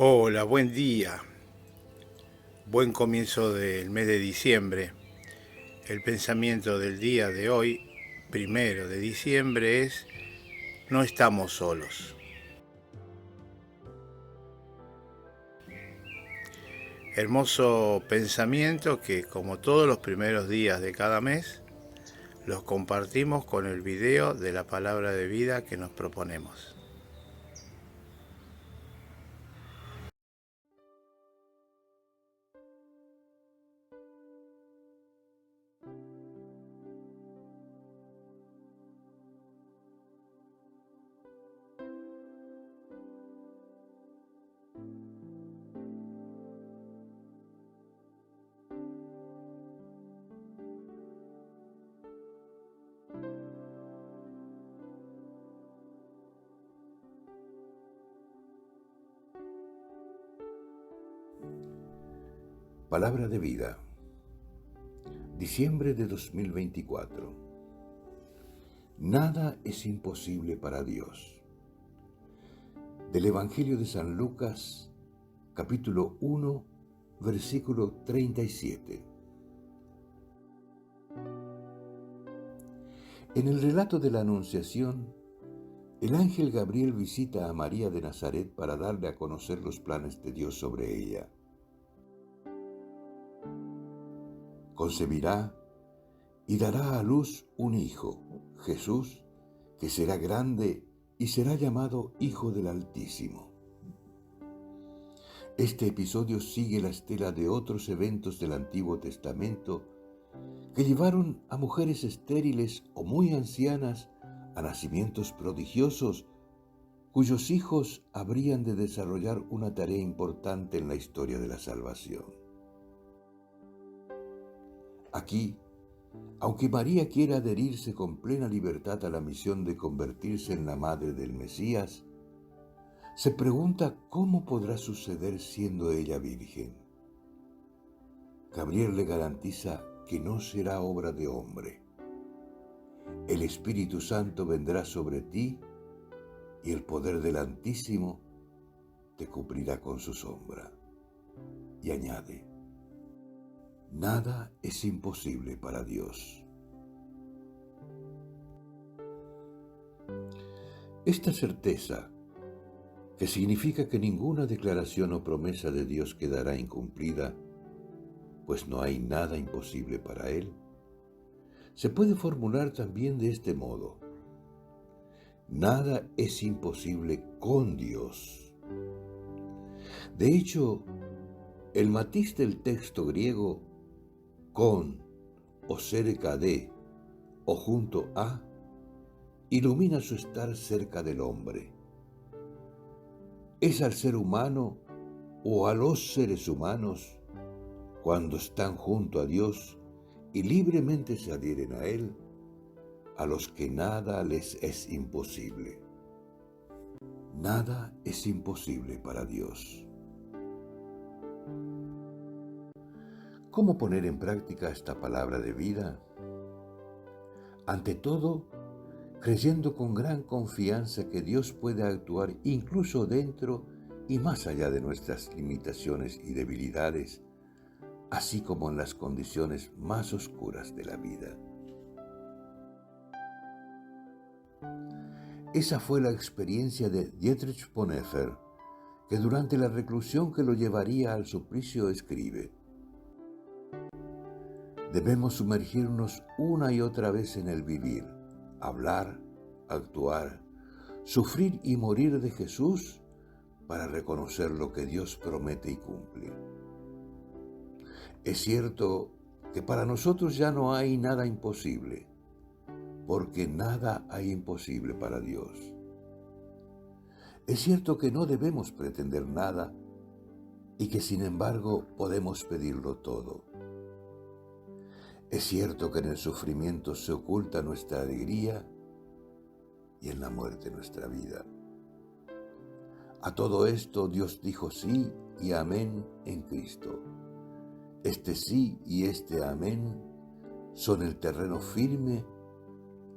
Hola, buen día, buen comienzo del mes de diciembre. El pensamiento del día de hoy, 1 de diciembre, es: no estamos solos. Hermoso pensamiento que, como todos los primeros días de cada mes, los compartimos con el video de la palabra de vida que nos proponemos. Palabra de vida, diciembre de 2024. Nada es imposible para Dios. Del Evangelio de San Lucas, capítulo 1, versículo 37. En el relato de la Anunciación, el ángel Gabriel visita a María de Nazaret para darle a conocer los planes de Dios sobre ella. Concebirá y dará a luz un hijo, Jesús, que será grande y será llamado Hijo del Altísimo. Este episodio sigue la estela de otros eventos del Antiguo Testamento que llevaron a mujeres estériles o muy ancianas a nacimientos prodigiosos cuyos hijos habrían de desarrollar una tarea importante en la historia de la salvación. Aquí, aunque María quiera adherirse con plena libertad a la misión de convertirse en la madre del Mesías, se pregunta cómo podrá suceder siendo ella virgen. Gabriel le garantiza que no será obra de hombre. El Espíritu Santo vendrá sobre ti y el poder del Altísimo te cubrirá con su sombra. Y añade, nada es imposible para Dios. Esta certeza, que significa que ninguna declaración o promesa de Dios quedará incumplida, pues no hay nada imposible para Él, se puede formular también de este modo: nada es imposible con Dios. De hecho, el matiz del texto griego con o cerca de o junto a ilumina su estar cerca del hombre. Es al ser humano o a los seres humanos, cuando están junto a Dios y libremente se adhieren a Él, a los que nada les es imposible. Nada es imposible para Dios. ¿Cómo poner en práctica esta palabra de vida? Ante todo, creyendo con gran confianza que Dios puede actuar incluso dentro y más allá de nuestras limitaciones y debilidades, así como en las condiciones más oscuras de la vida. Esa fue la experiencia de Dietrich Bonhoeffer, que durante la reclusión que lo llevaría al suplicio escribe: debemos sumergirnos una y otra vez en el vivir, hablar, actuar, sufrir y morir de Jesús para reconocer lo que Dios promete y cumple. Es cierto que para nosotros ya no hay nada imposible, porque nada hay imposible para Dios. Es cierto que no debemos pretender nada y que sin embargo podemos pedirlo todo. Es cierto que en el sufrimiento se oculta nuestra alegría y en la muerte nuestra vida. A todo esto Dios dijo sí y amén en Cristo. Este sí y este amén son el terreno firme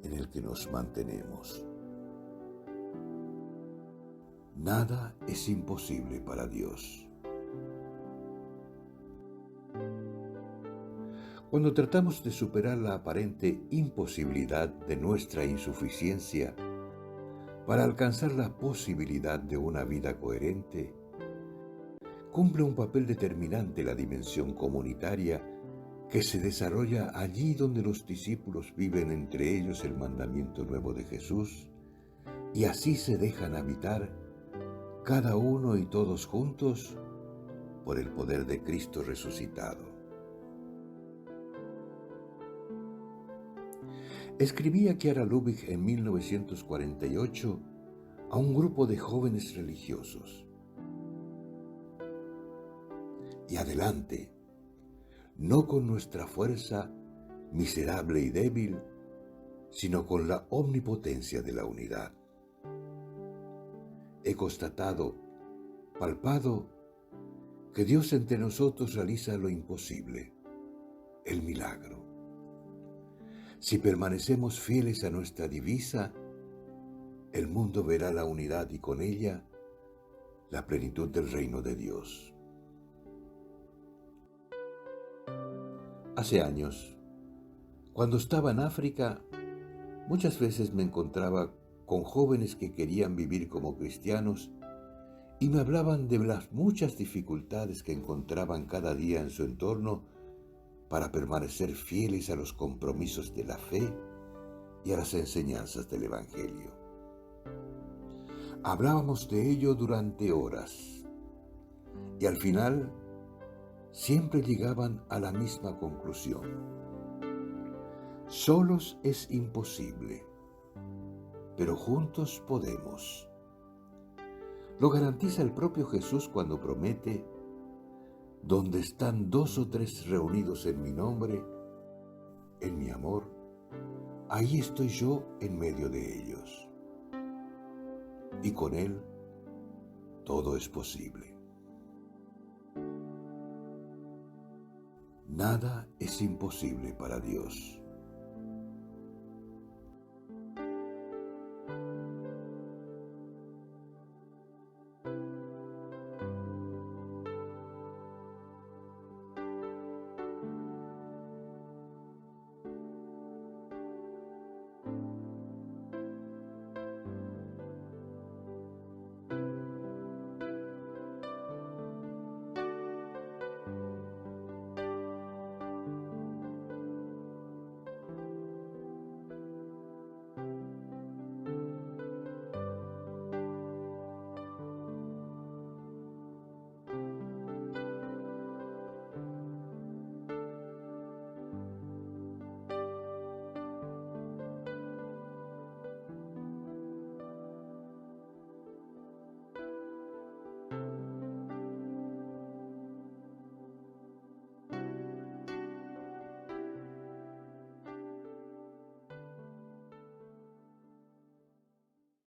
en el que nos mantenemos. Nada es imposible para Dios. Cuando tratamos de superar la aparente imposibilidad de nuestra insuficiencia para alcanzar la posibilidad de una vida coherente, cumple un papel determinante la dimensión comunitaria que se desarrolla allí donde los discípulos viven entre ellos el mandamiento nuevo de Jesús y así se dejan habitar cada uno y todos juntos por el poder de Cristo resucitado. Escribía Chiara Lubich en 1948 a un grupo de jóvenes religiosos. Y adelante, no con nuestra fuerza miserable y débil, sino con la omnipotencia de la unidad. He constatado, palpado, que Dios entre nosotros realiza lo imposible, el milagro. Si permanecemos fieles a nuestra divisa, el mundo verá la unidad y con ella la plenitud del reino de Dios. Hace años, cuando estaba en África, muchas veces me encontraba con jóvenes que querían vivir como cristianos y me hablaban de las muchas dificultades que encontraban cada día en su entorno para permanecer fieles a los compromisos de la fe y a las enseñanzas del Evangelio. Hablábamos de ello durante horas y al final siempre llegaban a la misma conclusión. Solos es imposible, pero juntos podemos. Lo garantiza el propio Jesús cuando promete: donde están 2 o 3 reunidos en mi nombre, en mi amor, ahí estoy yo en medio de ellos. Y con Él todo es posible. Nada es imposible para Dios.